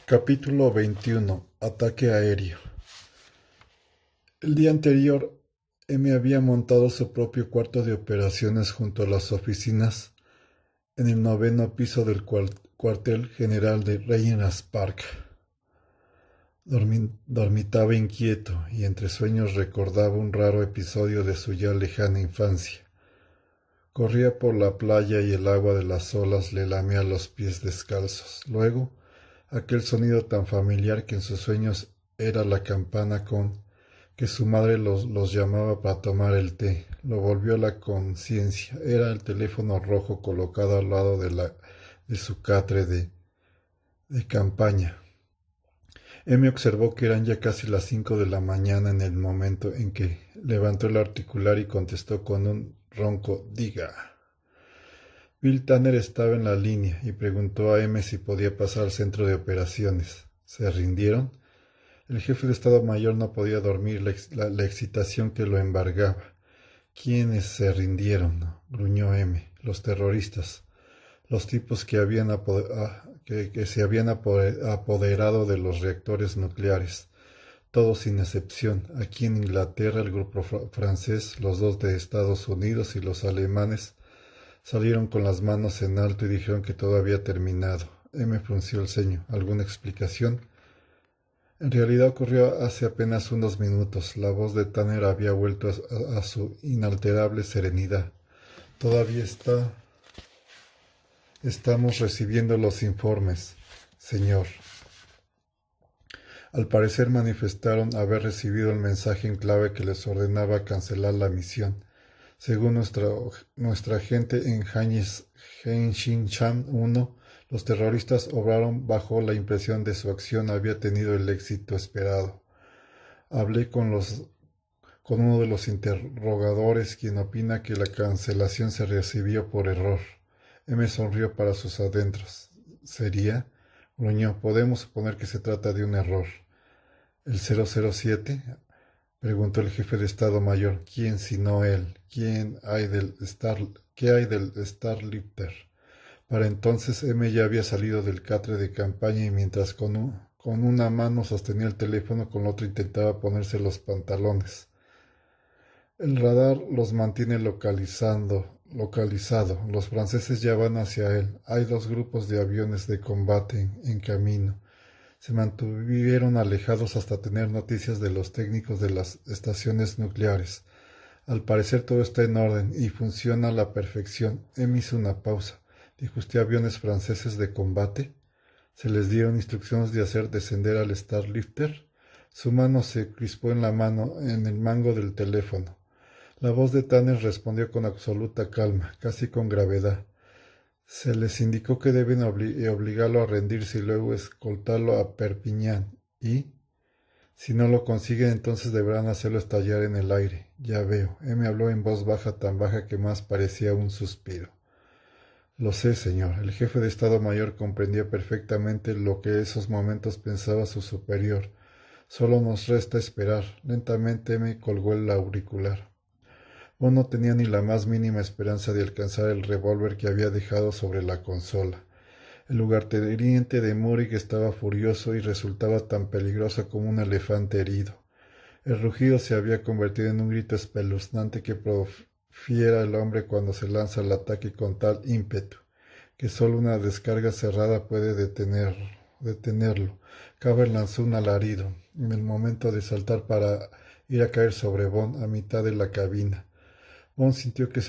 Capítulo 21. Ataque aéreo. El día anterior, M había montado su propio cuarto de operaciones junto a las oficinas en el noveno piso del cuartel general de Regent's Park. Dormitaba inquieto y entre sueños recordaba un raro episodio de su ya lejana infancia. Corría por la playa y el agua de las olas le lamía los pies descalzos. Luego, aquel sonido tan familiar que en sus sueños era la campana con que su madre los llamaba para tomar el té, lo volvió a la conciencia. Era el teléfono rojo colocado al lado de su catre de campaña. M observó que eran ya casi las 5 de la mañana en el momento en que levantó el auricular y contestó con un ronco «Diga». Bill Tanner estaba en la línea y preguntó a M si podía pasar al centro de operaciones. ¿Se rindieron? El jefe de Estado Mayor no podía dormir, la excitación que lo embargaba. ¿Quiénes se rindieron? Gruñó M. Los terroristas, los tipos que se habían apoderado de los reactores nucleares. Todos sin excepción. Aquí en Inglaterra el grupo francés, los dos de Estados Unidos y los alemanes salieron con las manos en alto y dijeron que todo había terminado. M frunció el ceño. ¿Alguna explicación? En realidad ocurrió hace apenas unos minutos. La voz de Tanner había vuelto a su inalterable serenidad. Todavía estamos recibiendo los informes, señor. Al parecer manifestaron haber recibido el mensaje en clave que les ordenaba cancelar la misión. Según nuestra agente en Henshin-chan 1, los terroristas obraron bajo la impresión de su acción había tenido el éxito esperado. Hablé con uno de los interrogadores, quien opina que la cancelación se recibió por error. M sonrió para sus adentros. ¿Sería? Gruñó. Podemos suponer que se trata de un error. ¿El 007? Preguntó el jefe de Estado Mayor. ¿Quién sino él? ¿Qué hay del Starlifter? Para entonces M ya había salido del catre de campaña y mientras con una mano sostenía el teléfono, con la otra intentaba ponerse los pantalones. El radar los mantiene localizado. Los franceses ya van hacia él. Hay 2 grupos de aviones de combate en camino. Se mantuvieron alejados hasta tener noticias de los técnicos de las estaciones nucleares. Al parecer todo está en orden y funciona a la perfección. M hizo una pausa. ¿Dijo usted aviones franceses de combate? ¿Se les dieron instrucciones de hacer descender al Starlifter? Su mano se crispó en el mango del teléfono. La voz de Tanner respondió con absoluta calma, casi con gravedad. Se les indicó que deben obligarlo a rendirse y luego escoltarlo a Perpiñán. ¿Y? Si no lo consiguen, entonces deberán hacerlo estallar en el aire. Ya veo. M habló en voz baja, tan baja que más parecía un suspiro. Lo sé, señor. El jefe de Estado Mayor comprendía perfectamente lo que en esos momentos pensaba su superior. Solo nos resta esperar. Lentamente M colgó el auricular. Bond no tenía ni la más mínima esperanza de alcanzar el revólver que había dejado sobre la consola. El lugarteniente de Murik estaba furioso y resultaba tan peligroso como un elefante herido. El rugido se había convertido en un grito espeluznante que profiere el hombre cuando se lanza al ataque con tal ímpetu, que sólo una descarga cerrada puede detenerlo. Cabell lanzó un alarido, en el momento de saltar para ir a caer sobre Bond a mitad de la cabina. Bond sintió que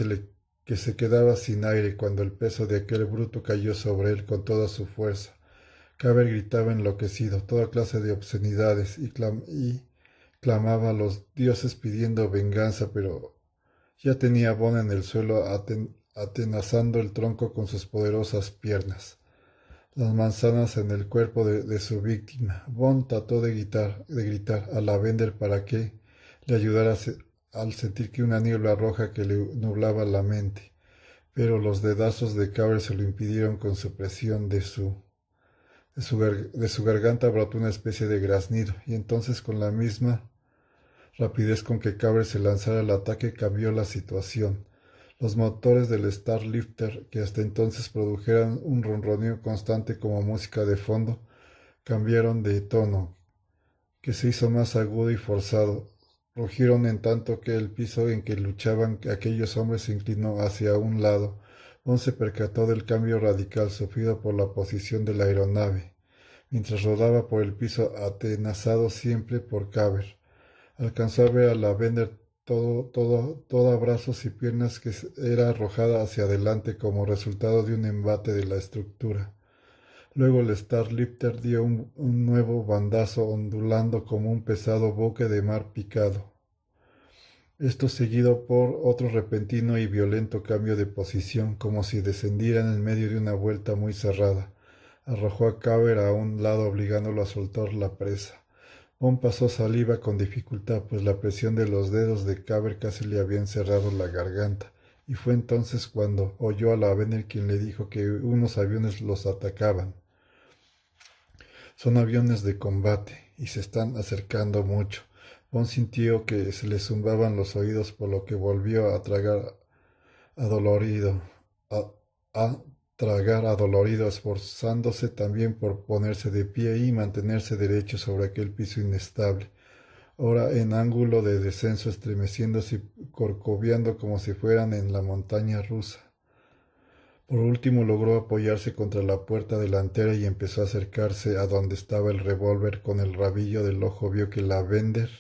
se quedaba sin aire cuando el peso de aquel bruto cayó sobre él con toda su fuerza. Cabell gritaba enloquecido, toda clase de obscenidades, y clamaba a los dioses pidiendo venganza, pero ya tenía a Bond en el suelo atenazando el tronco con sus poderosas piernas. Las manzanas en el cuerpo de su víctima. Bond trató de gritar a Lavender para que le ayudara al sentir que una niebla roja que le nublaba la mente, pero los dedazos de Cabell se lo impidieron con su presión de su garganta brotó una especie de graznido, y entonces con la misma rapidez con que Cabell se lanzara al ataque cambió la situación. Los motores del Starlifter, que hasta entonces produjeran un ronroneo constante como música de fondo, cambiaron de tono, que se hizo más agudo y forzado. Rugieron en tanto que el piso en que luchaban aquellos hombres se inclinó hacia un lado. Bond se percató del cambio radical sufrido por la posición de la aeronave, mientras rodaba por el piso atenazado siempre por Caber. Alcanzó a ver a la Bender toda brazos y piernas que era arrojada hacia adelante como resultado de un embate de la estructura. Luego el Starlifter dio un nuevo bandazo ondulando como un pesado buque de mar picado. Esto seguido por otro repentino y violento cambio de posición, como si descendieran en medio de una vuelta muy cerrada. Arrojó a Caber a un lado obligándolo a soltar la presa. Bond pasó saliva con dificultad, pues la presión de los dedos de Caber casi le había encerrado la garganta, y fue entonces cuando oyó a la Lavender quien le dijo que unos aviones los atacaban. Son aviones de combate, y se están acercando mucho. Bond sintió que se le zumbaban los oídos, por lo que volvió a tragar adolorido, a tragar adolorido, esforzándose también por ponerse de pie y mantenerse derecho sobre aquel piso inestable, ahora en ángulo de descenso, estremeciéndose y corcoveando como si fueran en la montaña rusa. Por último logró apoyarse contra la puerta delantera y empezó a acercarse a donde estaba el revólver. Con el rabillo del ojo vio que la Bender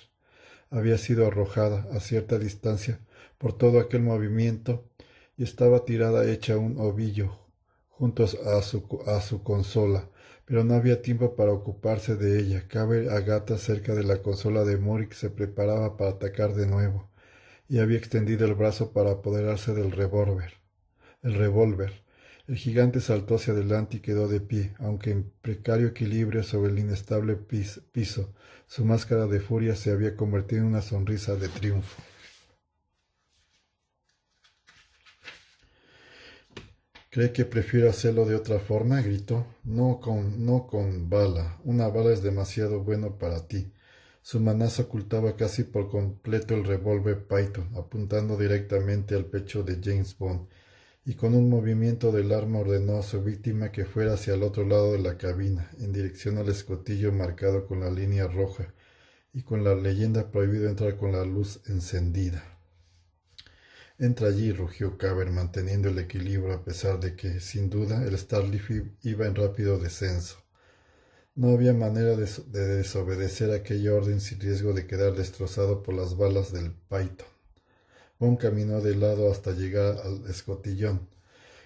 había sido arrojada a cierta distancia por todo aquel movimiento y estaba tirada hecha un ovillo junto a su consola, pero no había tiempo para ocuparse de ella. Cabe a gata cerca de la consola de Murik se preparaba para atacar de nuevo, y había extendido el brazo para apoderarse del revólver. El gigante saltó hacia adelante y quedó de pie, aunque en precario equilibrio sobre el inestable piso. Su máscara de furia se había convertido en una sonrisa de triunfo. ¿Cree que prefiero hacerlo de otra forma?, gritó. No con bala. Una bala es demasiado bueno para ti. Su manaza ocultaba casi por completo el revólver Python, apuntando directamente al pecho de James Bond, y con un movimiento del arma ordenó a su víctima que fuera hacia el otro lado de la cabina, en dirección al escotillo marcado con la línea roja y con la leyenda prohibido entrar con la luz encendida. Entra allí, rugió Caber, manteniendo el equilibrio a pesar de que, sin duda, el Starlift iba en rápido descenso. No había manera de desobedecer aquella orden sin riesgo de quedar destrozado por las balas del Python. Bond caminó de lado hasta llegar al escotillón.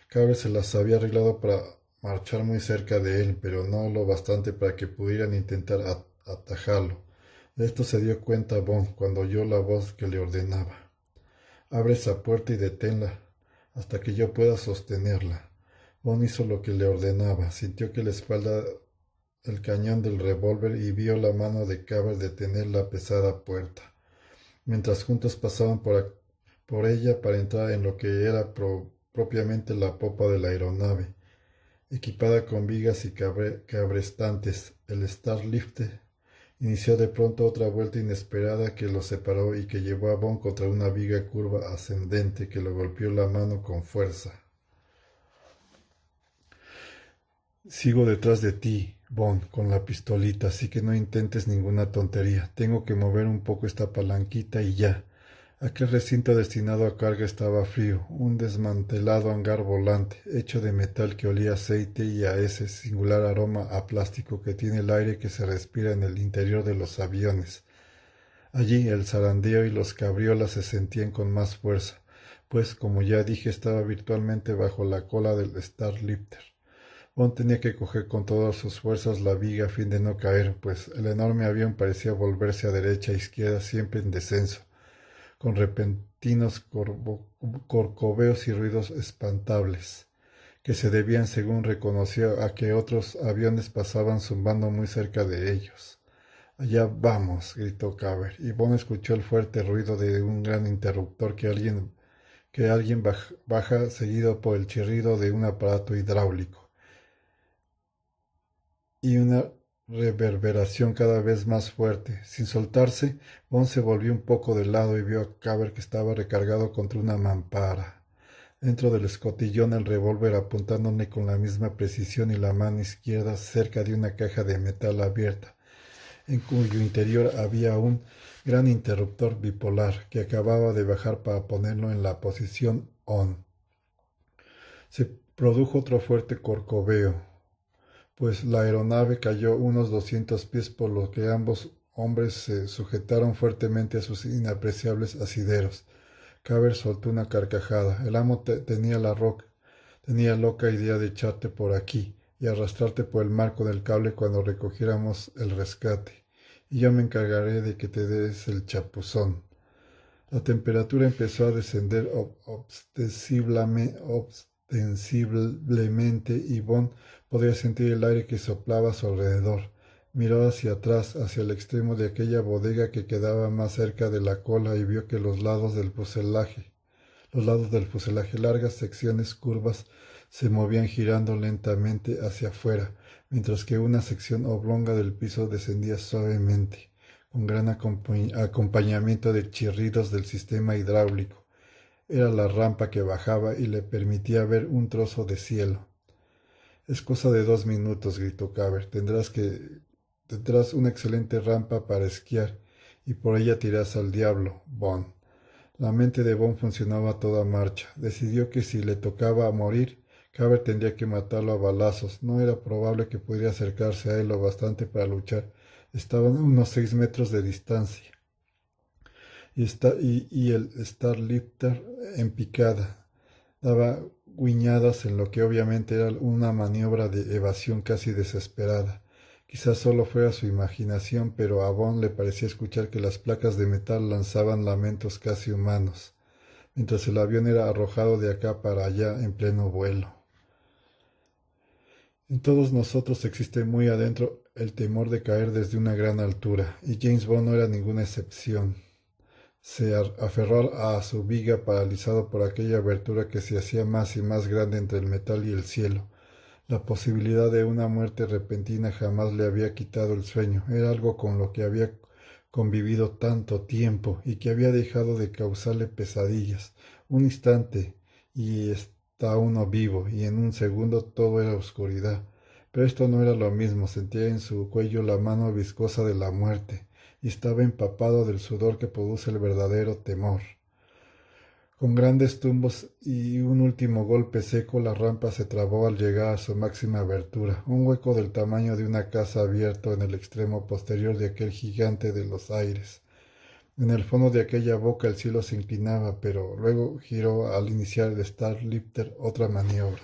Caber se las había arreglado para marchar muy cerca de él, pero no lo bastante para que pudieran intentar atajarlo. De esto se dio cuenta Bond cuando oyó la voz que le ordenaba: abre esa puerta y deténla hasta que yo pueda sostenerla. Bond hizo lo que le ordenaba. Sintió que la espalda el cañón del revólver y vio la mano de Caber detener la pesada puerta, mientras juntos pasaban por ella para entrar en lo que era propiamente la popa de la aeronave, equipada con vigas y cabrestantes. El Starlifter inició de pronto otra vuelta inesperada que lo separó y que llevó a Bond contra una viga curva ascendente que lo golpeó la mano con fuerza. Sigo detrás de ti, Bond, con la pistolita, así que no intentes ninguna tontería. Tengo que mover un poco esta palanquita y ya. Aquel recinto destinado a carga estaba frío, un desmantelado hangar volante, hecho de metal que olía a aceite y a ese singular aroma a plástico que tiene el aire que se respira en el interior de los aviones. Allí el zarandeo y los cabriolas se sentían con más fuerza, pues, como ya dije, estaba virtualmente bajo la cola del Starlifter. Bond tenía que coger con todas sus fuerzas la viga a fin de no caer, pues el enorme avión parecía volverse a derecha e izquierda, siempre en descenso, con repentinos corcoveos y ruidos espantables, que se debían, según reconoció, a que otros aviones pasaban zumbando muy cerca de ellos. «Allá vamos», gritó Caber, y Bond escuchó el fuerte ruido de un gran interruptor que alguien baja, seguido por el chirrido de un aparato hidráulico, y una reverberación cada vez más fuerte. Sin soltarse, Bond se volvió un poco de lado y vio a Caber que estaba recargado contra una mampara. Dentro del escotillón el revólver apuntándole con la misma precisión y la mano izquierda cerca de una caja de metal abierta, en cuyo interior había un gran interruptor bipolar que acababa de bajar para ponerlo en la posición on. Se produjo otro fuerte corcoveo, pues la aeronave cayó unos 200 pies, por lo que ambos hombres se sujetaron fuertemente a sus inapreciables asideros. Caber soltó una carcajada. El amo tenía loca idea de echarte por aquí y arrastrarte por el mar con el cable cuando recogiéramos el rescate, y yo me encargaré de que te des el chapuzón. La temperatura empezó a descender ostensiblemente y Bond podía sentir el aire que soplaba a su alrededor. Miró hacia atrás, hacia el extremo de aquella bodega que quedaba más cerca de la cola y vio que los lados del fuselaje, largas secciones curvas, se movían girando lentamente hacia afuera, mientras que una sección oblonga del piso descendía suavemente, con gran acompañamiento de chirridos del sistema hidráulico. Era la rampa que bajaba y le permitía ver un trozo de cielo. Es cosa de 2 minutos, gritó Caber. Tendrás una excelente rampa para esquiar, y por ella tirás al diablo, Bond. La mente de Bond funcionaba a toda marcha. Decidió que si le tocaba morir, Caber tendría que matarlo a balazos. No era probable que pudiera acercarse a él lo bastante para luchar. Estaban a unos 6 metros de distancia. Y el Starlifter en picada daba guiñadas en lo que obviamente era una maniobra de evasión casi desesperada. Quizás solo fuera su imaginación, pero a Bond le parecía escuchar que las placas de metal lanzaban lamentos casi humanos, mientras el avión era arrojado de acá para allá en pleno vuelo. En todos nosotros existe muy adentro el temor de caer desde una gran altura, y James Bond no era ninguna excepción. Se aferró a su viga paralizado por aquella abertura que se hacía más y más grande entre el metal y el cielo. La posibilidad de una muerte repentina jamás le había quitado el sueño. Era algo con lo que había convivido tanto tiempo y que había dejado de causarle pesadillas. Un instante y está uno vivo, y en un segundo todo era oscuridad. Pero esto no era lo mismo. Sentía en su cuello la mano viscosa de la muerte, y estaba empapado del sudor que produce el verdadero temor. Con grandes tumbos y un último golpe seco, la rampa se trabó al llegar a su máxima abertura, un hueco del tamaño de una casa abierto en el extremo posterior de aquel gigante de los aires. En el fondo de aquella boca el cielo se inclinaba, pero luego giró al iniciar el Starlifter otra maniobra.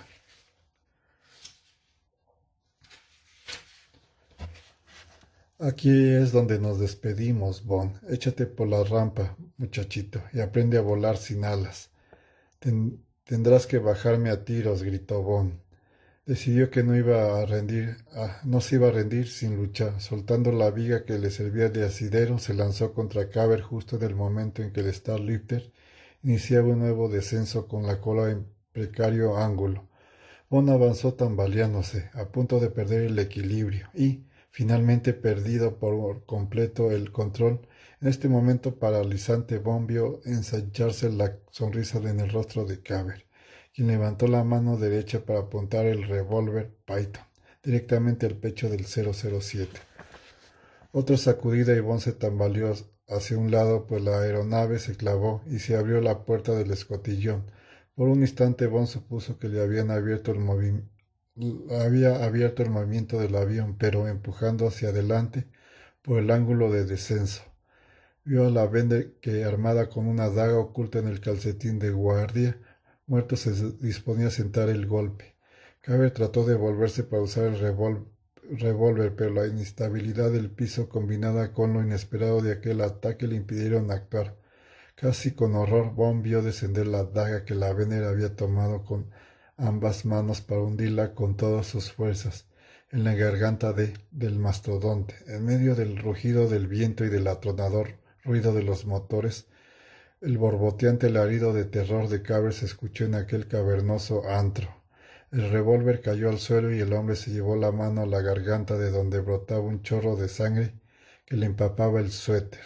Aquí es donde nos despedimos, Bond. Échate por la rampa, muchachito, y aprende a volar sin alas. Tendrás que bajarme a tiros, gritó Bond. Decidió que no se iba a rendir sin luchar. Soltando la viga que le servía de asidero, se lanzó contra Caber justo en el momento en que el Starlifter iniciaba un nuevo descenso con la cola en precario ángulo. Bond avanzó tambaleándose, a punto de perder el equilibrio, y, finalmente perdido por completo el control, en este momento paralizante Bond vio ensancharse la sonrisa en el rostro de Caber, quien levantó la mano derecha para apuntar el revólver Python directamente al pecho del 007. Otra sacudida y Bond se tambaleó hacia un lado, pues la aeronave se clavó y se abrió la puerta del escotillón. Por un instante Bond supuso que le había abierto el movimiento del avión, pero empujando hacia adelante por el ángulo de descenso. Vio a la Bender que, armada con una daga oculta en el calcetín de guardia, muerto se disponía a sentar el golpe. Caber trató de volverse para usar el revólver, pero la inestabilidad del piso combinada con lo inesperado de aquel ataque le impidieron actuar. Casi con horror, Bond vio descender la daga que la Bender había tomado con ambas manos para hundirla con todas sus fuerzas en la garganta del mastodonte. En medio del rugido del viento y del atronador ruido de los motores, el borboteante alarido de terror de Caber se escuchó en aquel cavernoso antro. El revólver cayó al suelo y el hombre se llevó la mano a la garganta, de donde brotaba un chorro de sangre que le empapaba el suéter.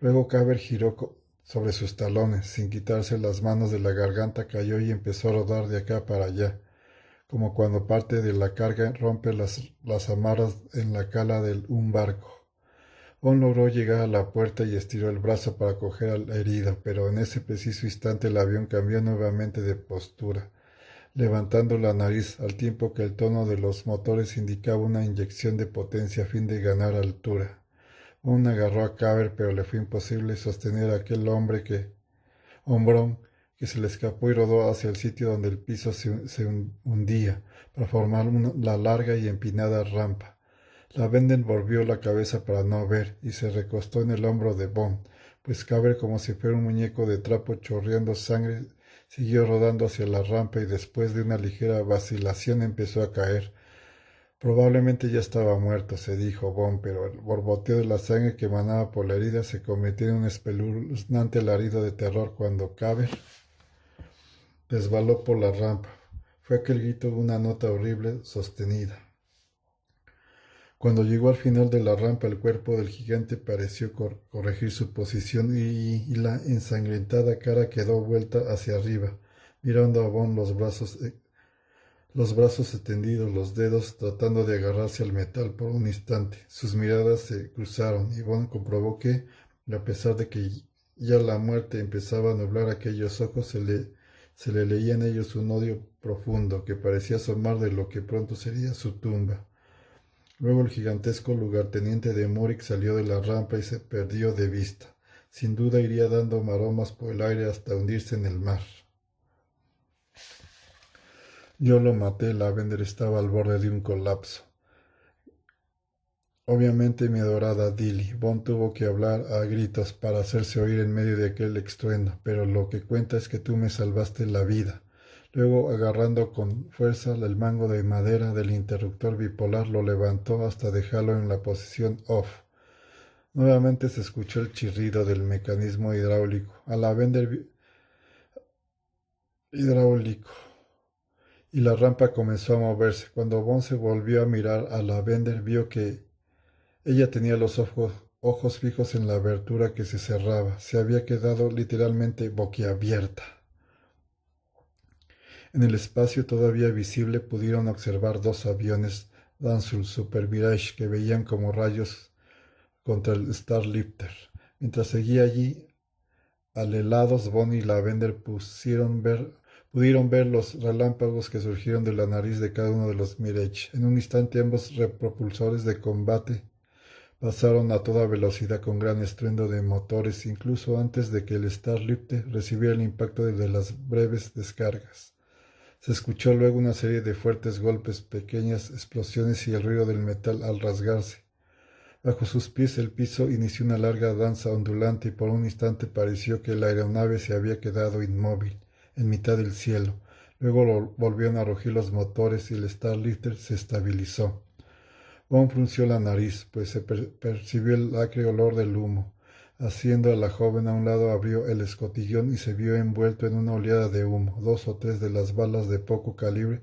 Luego Caber giró sobre sus talones. Sin quitarse las manos de la garganta cayó y empezó a rodar de acá para allá, como cuando parte de la carga rompe las amarras en la cala de un barco. Bond logró llegar a la puerta y estiró el brazo para coger al herido, pero en ese preciso instante el avión cambió nuevamente de postura, levantando la nariz, al tiempo que el tono de los motores indicaba una inyección de potencia a fin de ganar altura. Bond agarró a Caber, pero le fue imposible sostener a aquel hombrón que se le escapó y rodó hacia el sitio donde el piso se hundía, para formar la larga y empinada rampa. La Lavender volvió la cabeza para no ver, y se recostó en el hombro de Bond, pues Caber, como si fuera un muñeco de trapo chorreando sangre, siguió rodando hacia la rampa y después de una ligera vacilación empezó a caer. Probablemente ya estaba muerto, se dijo Bond, pero el borboteo de la sangre que emanaba por la herida se convirtió en un espeluznante alarido de terror cuando Caber resbaló por la rampa. Fue aquel grito de una nota horrible sostenida. Cuando llegó al final de la rampa, el cuerpo del gigante pareció corregir su posición y la ensangrentada cara quedó vuelta hacia arriba, mirando a Bond los brazos extendidos, los dedos tratando de agarrarse al metal por un instante. Sus miradas se cruzaron y Bond comprobó que, a pesar de que ya la muerte empezaba a nublar aquellos ojos, se le leía en ellos un odio profundo que parecía asomar de lo que pronto sería su tumba. Luego el gigantesco lugarteniente de Murik salió de la rampa y se perdió de vista. Sin duda iría dando maromas por el aire hasta hundirse en el mar. Yo lo maté, Lavender estaba al borde de un colapso. Obviamente mi adorada Dilly. Bond tuvo que hablar a gritos para hacerse oír en medio de aquel estruendo, pero lo que cuenta es que tú me salvaste la vida. Luego, agarrando con fuerza el mango de madera del interruptor bipolar, lo levantó hasta dejarlo en la posición off. Nuevamente se escuchó el chirrido del mecanismo hidráulico. Hidráulico. Y la rampa comenzó a moverse. Cuando Bond se volvió a mirar a Lavender, vio que ella tenía los ojos fijos en la abertura que se cerraba. Se había quedado literalmente boquiabierta. En el espacio todavía visible pudieron observar dos aviones Dassault Super Mirage que veían como rayos contra el Starlifter. Mientras seguía allí, alelados, Bond y Lavender pudieron ver los relámpagos que surgieron de la nariz de cada uno de los Mirage. En un instante ambos propulsores de combate pasaron a toda velocidad con gran estruendo de motores, incluso antes de que el Starlifter recibiera el impacto de las breves descargas. Se escuchó luego una serie de fuertes golpes, pequeñas explosiones y el ruido del metal al rasgarse. Bajo sus pies el piso inició una larga danza ondulante y por un instante pareció que la aeronave se había quedado inmóvil, en mitad del cielo. Luego volvieron a rugir los motores y el Starlifter se estabilizó. Bond frunció la nariz, pues se percibió el acre olor del humo. Haciendo a la joven a un lado, abrió el escotillón y se vio envuelto en una oleada de humo. 2 o 3 de las balas de poco calibre,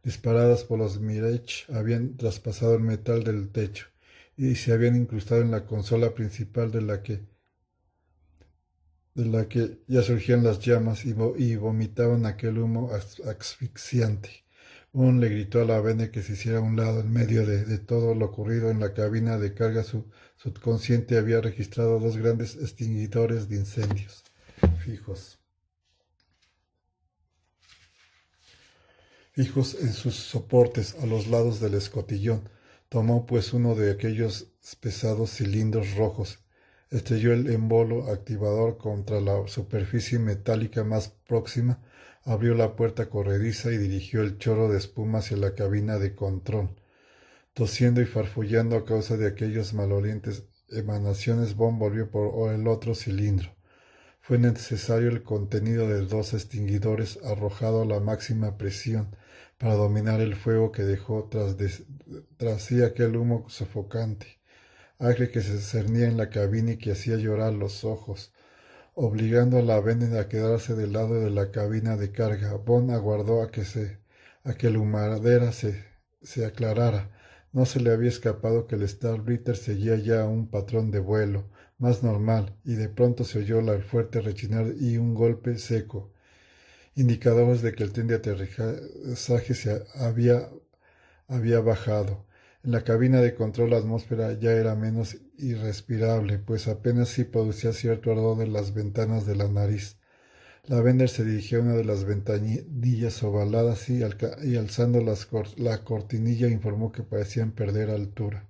disparadas por los Mirage, habían traspasado el metal del techo y se habían incrustado en la consola principal de la que ya surgían las llamas y vomitaban aquel humo asfixiante. Bond le gritó a Lavender que se hiciera a un lado. En medio de todo lo ocurrido en la cabina de carga, su subconsciente había registrado 2 grandes extinguidores de incendios fijos en sus soportes a los lados del escotillón. Tomó pues uno de aquellos pesados cilindros rojos, estrelló el émbolo activador contra la superficie metálica más próxima, abrió la puerta corrediza y dirigió el chorro de espuma hacia la cabina de control. Tosiendo y farfullando a causa de aquellas malolientes emanaciones, Bond volvió por el otro cilindro. Fue necesario el contenido de 2 extinguidores arrojado a la máxima presión para dominar el fuego que dejó tras sí aquel humo sofocante, acre que se cernía en la cabina y que hacía llorar los ojos, obligando a la Lavender a quedarse del lado de la cabina de carga. Bond aguardó a que la humareda se aclarara. No se le había escapado que el Starblighter seguía ya un patrón de vuelo más normal, y de pronto se oyó el fuerte rechinar y un golpe seco, indicadores de que el tren de aterrizaje había bajado. En la cabina de control la atmósfera ya era menos irrespirable, pues apenas sí producía cierto ardor de las ventanas de la nariz. Lavender se dirigió a una de las ventanillas ovaladas y alzando la cortinilla informó que parecían perder altura.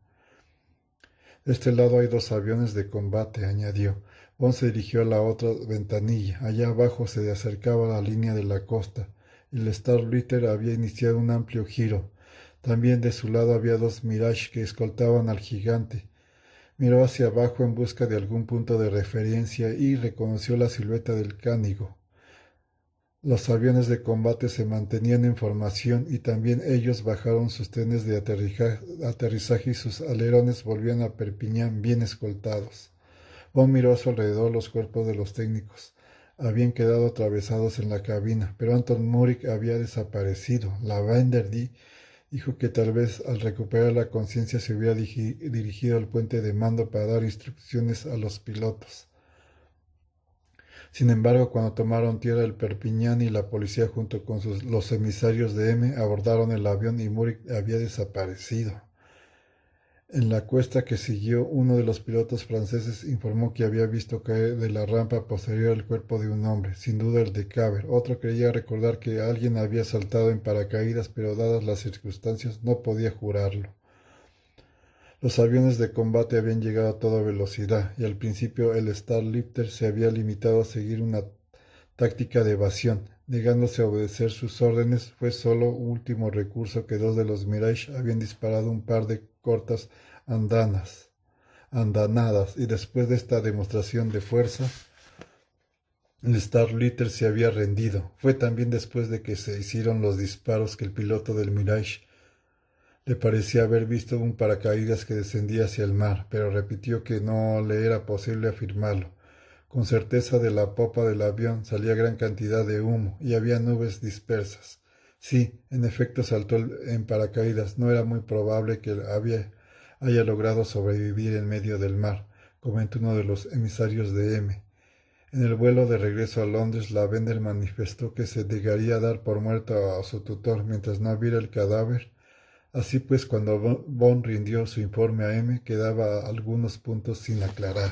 De este lado hay 2 aviones de combate, añadió. Bond se dirigió a la otra ventanilla. Allá abajo se acercaba la línea de la costa. El Starblighter había iniciado un amplio giro. También de su lado había 2 Mirage que escoltaban al gigante. Miró hacia abajo en busca de algún punto de referencia y reconoció la silueta del Cánigo. Los aviones de combate se mantenían en formación y también ellos bajaron sus trenes de aterrizaje y sus alerones volvían a Perpiñán bien escoltados. Bond miró a su alrededor los cuerpos de los técnicos. Habían quedado atravesados en la cabina, pero Anton Murik había desaparecido. Lavender dijo que tal vez al recuperar la conciencia se hubiera dirigido al puente de mando para dar instrucciones a los pilotos. Sin embargo, cuando tomaron tierra el Perpiñán y la policía junto con los emisarios de M abordaron el avión y Murik había desaparecido. En la cuesta que siguió, uno de los pilotos franceses informó que había visto caer de la rampa posterior el cuerpo de un hombre, sin duda el de Caber. Otro creía recordar que alguien había saltado en paracaídas, pero dadas las circunstancias no podía jurarlo. Los aviones de combate habían llegado a toda velocidad, y al principio el Starlifter se había limitado a seguir una táctica de evasión, negándose a obedecer sus órdenes. Fue solo último recurso que 2 de los Mirage habían disparado un par de cortas andanadas, y después de esta demostración de fuerza, el Starlifter se había rendido. Fue también después de que se hicieron los disparos que el piloto del Mirage le parecía haber visto un paracaídas que descendía hacia el mar, pero repitió que no le era posible afirmarlo. Con certeza de la popa del avión salía gran cantidad de humo y había nubes dispersas. Sí, en efecto saltó en paracaídas. No era muy probable que haya logrado sobrevivir en medio del mar, comentó uno de los emisarios de M. En el vuelo de regreso a Londres, Lavender manifestó que se negaría a dar por muerto a su tutor mientras no viera el cadáver. Así pues, cuando Bond rindió su informe a M, quedaba algunos puntos sin aclarar.